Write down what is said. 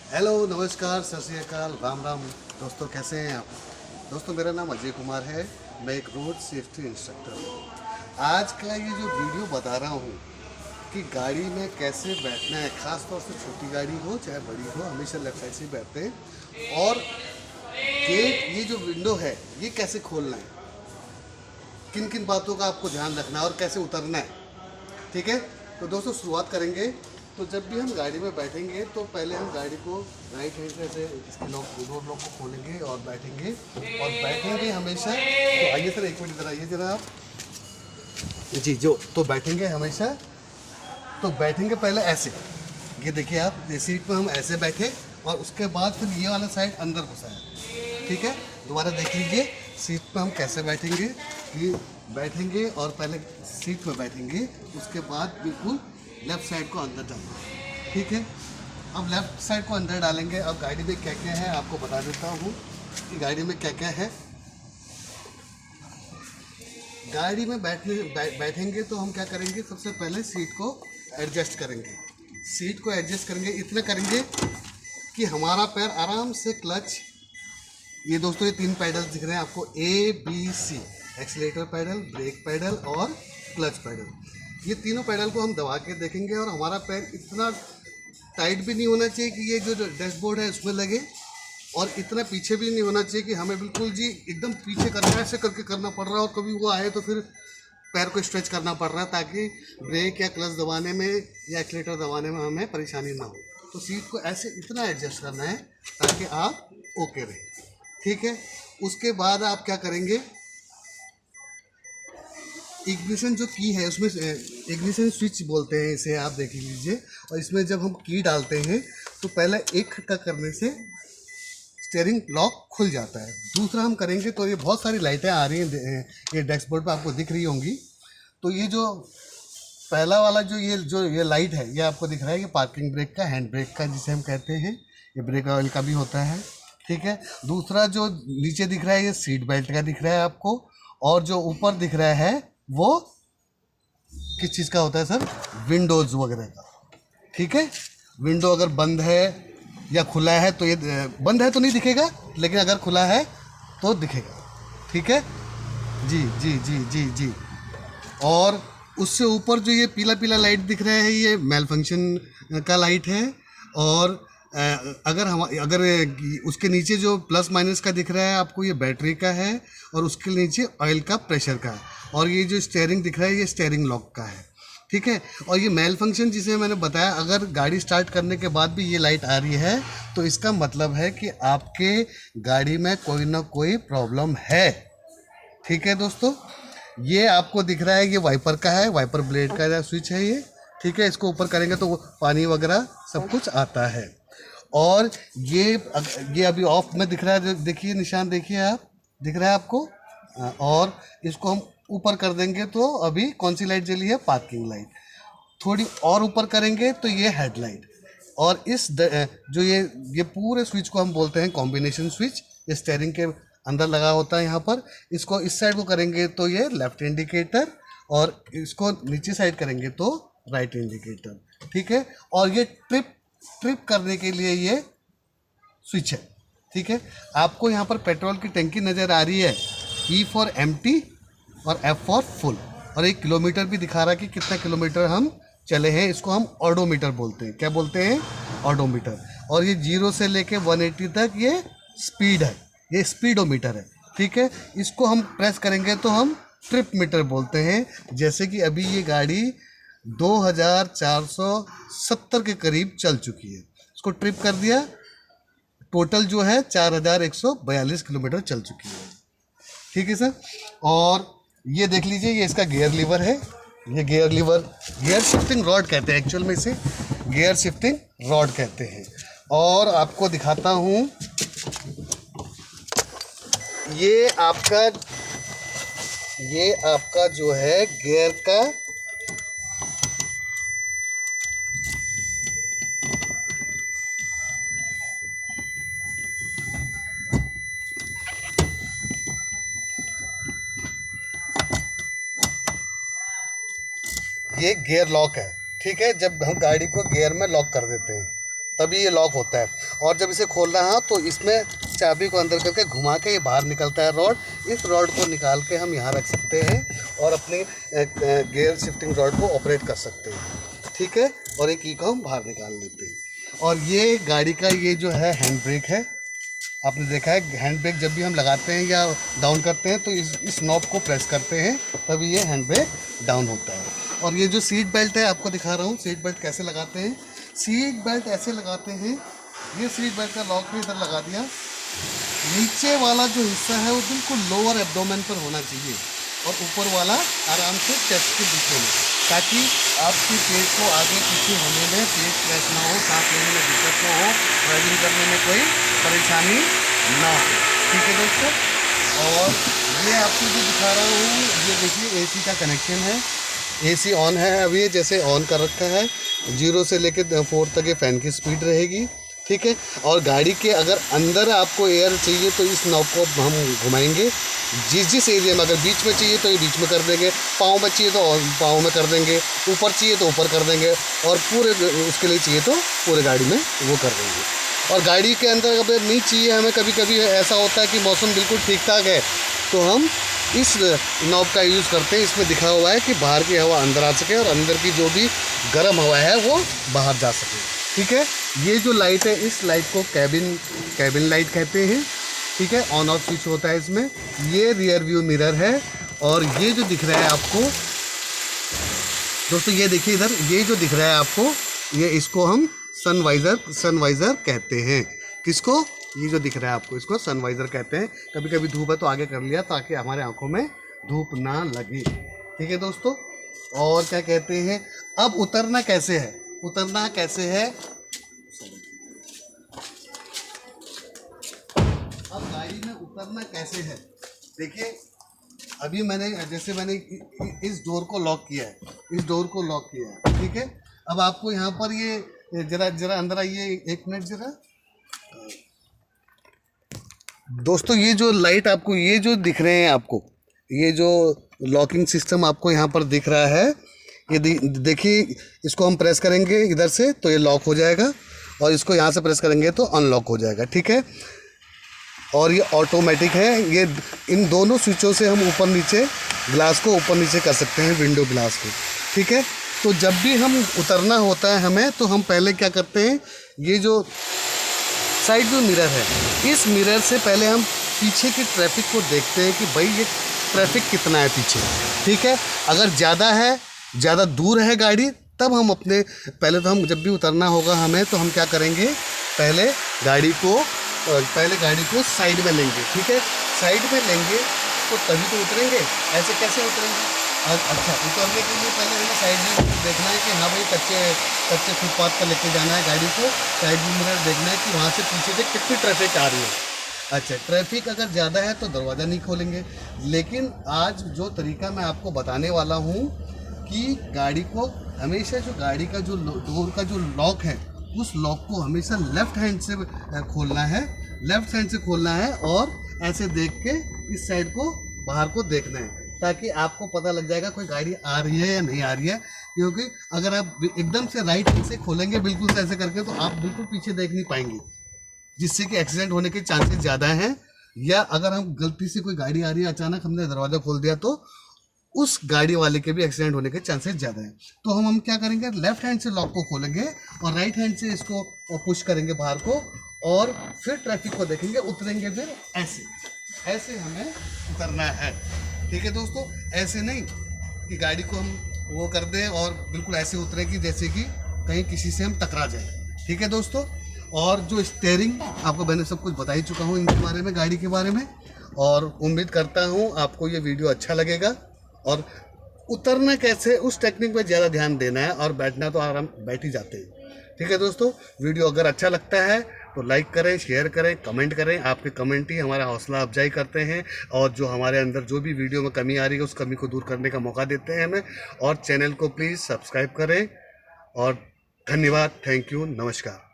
Hello, नमस्कार, सत श्री अकाल, राम राम। दोस्तों कैसे हैं आप? दोस्तों मेरा नाम अजय कुमार है। मैं एक रोड सेफ्टी इंस्ट्रक्टर हूँ। आज का ये जो वीडियो बता रहा हूँ कि गाड़ी में कैसे बैठना है, ख़ास तौर से छोटी गाड़ी हो चाहे बड़ी हो, हमेशा लेफ्ट साइड से बैठते हैं। और गेट, ये जो विंडो है, ये कैसे खोलना है, किन किन बातों का आपको ध्यान रखना है और कैसे उतरना है। ठीक है, तो दोस्तों शुरुआत करेंगे। तो जब भी हम गाड़ी में बैठेंगे तो पहले हम गाड़ी को राइट हैंड से इसके डोर लॉक को खोलेंगे और बैठेंगे हमेशा। तो आइए सर, एक मिनट इधर आइए जरा आप जी। जो तो बैठेंगे हमेशा, तो बैठेंगे पहले ऐसे, ये देखिए आप, ये सीट पे हम ऐसे बैठे और उसके बाद फिर ये वाला साइड अंदर घुसाया। ठीक है, दोबारा देख लीजिए सीट पे हम कैसे बैठेंगे। ये बैठेंगे और पहले सीट पे बैठेंगे, उसके बाद बिल्कुल लेफ़्ट साइड को अंदर डालेंगे। ठीक है, अब लेफ़्ट साइड को अंदर डालेंगे। अब गाड़ी में क्या क्या है आपको बता देता हूँ कि गाड़ी में क्या क्या है। गाड़ी में बैठेंगे तो हम क्या करेंगे, सबसे पहले सीट को एडजस्ट करेंगे। सीट को एडजस्ट करेंगे, इतना करेंगे कि हमारा पैर आराम से क्लच, ये दोस्तों ये 3 पैडल दिख रहे हैं आपको, ABC, accelerator pedal, brake pedal और क्लच पैडल। ये तीनों पैडल को हम दबा के देखेंगे और हमारा पैर इतना टाइट भी नहीं होना चाहिए कि ये जो डैशबोर्ड है उसमें लगे, और इतना पीछे भी नहीं होना चाहिए कि हमें बिल्कुल जी एकदम पीछे करना है, ऐसे करके करना पड़ रहा है और कभी वो आए तो फिर पैर को स्ट्रेच करना पड़ रहा है ताकि ब्रेक या क्लच दबाने में या एक्सीलेटर दबाने में हमें परेशानी ना हो। तो सीट को ऐसे इतना एडजस्ट करना है ताकि आप ओके रहें। ठीक है, उसके बाद आप क्या करेंगे, इग्निशन जो की है उसमें, इग्निशन स्विच बोलते हैं इसे, आप देख लीजिए। और इसमें जब हम की डालते हैं तो पहले एक खटका करने से स्टीयरिंग लॉक खुल जाता है। दूसरा हम करेंगे तो ये बहुत सारी लाइटें आ रही हैं, ये डैशबोर्ड पे आपको दिख रही होंगी। तो ये जो पहला वाला जो ये लाइट है, ये आपको दिख रहा है, ये पार्किंग ब्रेक का, हैंड ब्रेक का जिसे हम कहते हैं, ये ब्रेक ऑयल का भी होता है। ठीक है, दूसरा जो नीचे दिख रहा है ये सीट बेल्ट का दिख रहा है आपको, और जो ऊपर दिख रहा है वो किस चीज़ का होता है सर, विंडोज़ वगैरह का। ठीक है, विंडो अगर बंद है या खुला है तो ये बंद है तो नहीं दिखेगा, लेकिन अगर खुला है तो दिखेगा। ठीक है जी जी जी जी जी। और उससे ऊपर जो ये पीला पीला लाइट दिख रहा है, ये मेल फंक्शन का लाइट है। और अगर उसके नीचे जो प्लस माइनस का दिख रहा है आपको, ये बैटरी का है, और उसके नीचे ऑयल का, प्रेशर का है। और ये जो स्टीयरिंग दिख रहा है ये स्टीयरिंग लॉक का है। ठीक है, और ये मेल फंक्शन जिसे मैंने बताया, अगर गाड़ी स्टार्ट करने के बाद भी ये लाइट आ रही है तो इसका मतलब है कि आपके गाड़ी में कोई ना कोई प्रॉब्लम है। ठीक है दोस्तों, ये आपको दिख रहा है, ये वाइपर का है, वाइपर ब्लेड का स्विच है ये। ठीक है, इसको ऊपर करेंगे तो पानी वगैरह सब कुछ आता है। और ये अभी ऑफ में दिख रहा है, देखिए निशान, देखिए आप, दिख रहा है आपको। और इसको हम ऊपर कर देंगे तो अभी कौन सी लाइट जली है, पार्किंग लाइट। थोड़ी और ऊपर करेंगे तो ये हेडलाइट। और जो ये पूरे स्विच को हम बोलते हैं कॉम्बिनेशन स्विच। ये स्टीयरिंग के अंदर लगा होता है यहाँ पर। इसको इस साइड को करेंगे तो ये लेफ्ट इंडिकेटर, और इसको नीचे साइड करेंगे तो राइट इंडिकेटर। ठीक है, और ये ट्रिप करने के लिए ये स्विच है। ठीक है, आपको यहाँ पर पेट्रोल की टंकी नज़र आ रही है, E फॉर एम्प्टी और F फॉर फुल, और 1 किलोमीटर भी दिखा रहा है कि कितना किलोमीटर हम चले हैं। इसको हम ऑडोमीटर बोलते हैं। क्या बोलते हैं, ऑडोमीटर। और ये 0 से लेके 180 तक ये स्पीड है, ये स्पीडोमीटर है। ठीक है, इसको हम प्रेस करेंगे तो हम ट्रिप मीटर बोलते हैं। जैसे कि अभी ये गाड़ी 2470 के करीब चल चुकी है, इसको ट्रिप कर दिया, टोटल जो है 4142 किलोमीटर चल चुकी है। ठीक है सर, और ये देख लीजिए, ये इसका गियर लीवर है। ये गियर शिफ्टिंग रॉड कहते हैं, एक्चुअल में इसे गियर शिफ्टिंग रॉड कहते हैं। और आपको दिखाता हूँ, ये आपका जो है गियर का, ये गियर लॉक है। ठीक है, जब हम गाड़ी को गियर में लॉक कर देते हैं तभी ये लॉक होता है। और जब इसे खोलना है तो इसमें चाबी को अंदर करके घुमा के ये बाहर निकलता है रॉड। इस रॉड को निकाल के हम यहाँ रख सकते हैं और अपने गियर शिफ्टिंग रॉड को ऑपरेट कर सकते हैं, ठीक है। और एक की को हम बाहर निकाल लेते हैं। और ये गाड़ी का ये जो है हैंड ब्रेक है, आपने देखा है हैंड ब्रेक जब भी हम लगाते हैं या डाउन करते हैं तो इस नॉब को प्रेस करते हैं तभी ये हैंड ब्रेक डाउन होता है। और ये जो सीट बेल्ट है आपको दिखा रहा हूँ, सीट बेल्ट कैसे लगाते हैं। सीट बेल्ट ऐसे लगाते हैं, ये सीट बेल्ट का लॉक भी इधर लगा दिया। नीचे वाला जो हिस्सा है वो बिल्कुल लोअर एब्डोमेन पर होना चाहिए और ऊपर वाला आराम से चेस्ट के बीच में, ताकि आपकी पेट को आगे पीछे होने में पेट प्रेस ना हो, सांस लेने में दिक्कत ना हो, ड्राइविंग करने में कोई परेशानी ना हो, ठीक है दोस्तों। और ये आपको जो दिखा रहा हूँ, ये देखिए एसी का कनेक्शन है। एसी ऑन है अभी, जैसे ऑन कर रखा है। 0 से लेकर 4 तक ये फ़ैन की स्पीड रहेगी, ठीक है। और गाड़ी के अगर अंदर आपको एयर चाहिए तो इस नॉब को हम घुमाएंगे। जिस एरिया में अगर बीच में चाहिए तो ये बीच में कर देंगे, पाँव में चाहिए तो पाँव में कर देंगे, ऊपर चाहिए तो ऊपर कर देंगे, और पूरे उसके लिए चाहिए तो पूरे गाड़ी में वो कर देंगे। और गाड़ी के अंदर अगर नहीं चाहिए हमें, कभी कभी ऐसा होता है कि मौसम बिल्कुल ठीक ठाक है तो हम इस नॉब का यूज़ करते हैं। इसमें दिखा हुआ है कि बाहर की हवा अंदर आ सके और अंदर की जो भी गर्म हवा है वो बाहर जा सके, ठीक है। ये जो लाइट है, इस लाइट को कैबिन लाइट कहते हैं, ठीक है। ऑन ऑफ स्विच होता है इसमें। ये रियर व्यू मिरर है। और ये जो दिख रहा है आपको दोस्तों, ये देखिए इधर, ये जो दिख रहा है आपको, ये इसको हम सनवाइज़र कहते हैं। किसको? ये जो दिख रहा है आपको, इसको सनवाइज़र कहते हैं। कभी कभी धूप है तो आगे कर लिया ताकि हमारे आंखों में धूप ना लगे, ठीक है दोस्तों। और क्या कहते हैं, अब उतरना कैसे है, उतरना कैसे है, अब गाड़ी में उतरना कैसे है। देखिए अभी मैंने इस डोर को लॉक किया है, इस डोर को लॉक किया है, ठीक है। अब आपको यहाँ पर ये जरा अंदर आइए, 1 मिनट जरा दोस्तों। ये जो लाइट आपको, ये जो दिख रहे हैं आपको, ये जो लॉकिंग सिस्टम आपको यहाँ पर दिख रहा है, ये देखिए, इसको हम प्रेस करेंगे इधर से तो ये लॉक हो जाएगा, और इसको यहाँ से प्रेस करेंगे तो अनलॉक हो जाएगा, ठीक है। और ये ऑटोमेटिक है। ये इन दोनों स्विचों से हम ऊपर नीचे ग्लास को ऊपर नीचे कर सकते हैं, विंडो ग्लास को, ठीक है। तो जब भी हम उतरना होता है हमें, तो हम पहले क्या करते हैं, ये जो साइड व्यू मिरर है, इस मिरर से पहले हम पीछे की ट्रैफिक को देखते हैं कि भाई ये ट्रैफिक कितना है पीछे, ठीक है। अगर ज़्यादा है, ज़्यादा दूर है गाड़ी, तब हम अपने पहले तो हम जब भी उतरना होगा हमें, तो हम क्या करेंगे, पहले गाड़ी को साइड में लेंगे, ठीक है। साइड में लेंगे तो तभी तो उतरेंगे, ऐसे कैसे उतरेंगे। अच्छा, उतरने के लिए पहले हमें साइड में देखना है कि हाँ भाई कच्चे फुटपाथ पर लेके जाना है गाड़ी को। साइड मिरर देखना है कि वहाँ से पीछे से कितनी ट्रैफिक आ रही है। अच्छा, ट्रैफिक अगर ज़्यादा है तो दरवाज़ा नहीं खोलेंगे। लेकिन आज जो तरीका मैं आपको बताने वाला हूँ कि गाड़ी को हमेशा, जो गाड़ी का जो डोर का जो लॉक है, उस लॉक को हमेशा लेफ़्ट हैंड से खोलना है, लेफ़्ट हैंड से खोलना है, और ऐसे देख के इस साइड को बाहर को देखना है, ताकि आपको पता लग जाएगा कोई गाड़ी आ रही है या नहीं आ रही है। क्योंकि अगर आप एकदम से राइट हैंड से खोलेंगे बिल्कुल से ऐसे करके, तो आप बिल्कुल पीछे देख नहीं पाएंगे, जिससे कि एक्सीडेंट होने के चांसेस ज़्यादा हैं। या अगर हम गलती से कोई गाड़ी आ रही है, अचानक हमने दरवाज़ा खोल दिया, तो उस गाड़ी वाले के भी एक्सीडेंट होने के चांसेस ज़्यादा हैं। तो हम क्या करेंगे, लेफ्ट हैंड से लॉक को खोलेंगे और राइट हैंड से इसको पुश करेंगे बाहर को, और फिर ट्रैफिक को देखेंगे, उतरेंगे फिर ऐसे हमें उतरना है, ठीक है दोस्तों। ऐसे नहीं कि गाड़ी को हम वो कर दें और बिल्कुल ऐसे उतरे कि जैसे कि कहीं किसी से हम टकरा जाए, ठीक है दोस्तों। और जो स्टीयरिंग, आपको मैंने सब कुछ बता ही चुका हूँ इनके बारे में, गाड़ी के बारे में। और उम्मीद करता हूँ आपको ये वीडियो अच्छा लगेगा। और उतरना कैसे, उस टेक्निक पे ज़्यादा ध्यान देना है, और बैठना तो आराम बैठ ही जाते हैं, ठीक है दोस्तों। वीडियो अगर अच्छा लगता है तो लाइक करें, शेयर करें, कमेंट करें। आपके कमेंट ही हमारा हौसला अफजाई करते हैं, और जो हमारे अंदर जो भी वीडियो में कमी आ रही है उस कमी को दूर करने का मौका देते हैं हमें। और चैनल को प्लीज़ सब्सक्राइब करें। और धन्यवाद, थैंक यू, नमस्कार।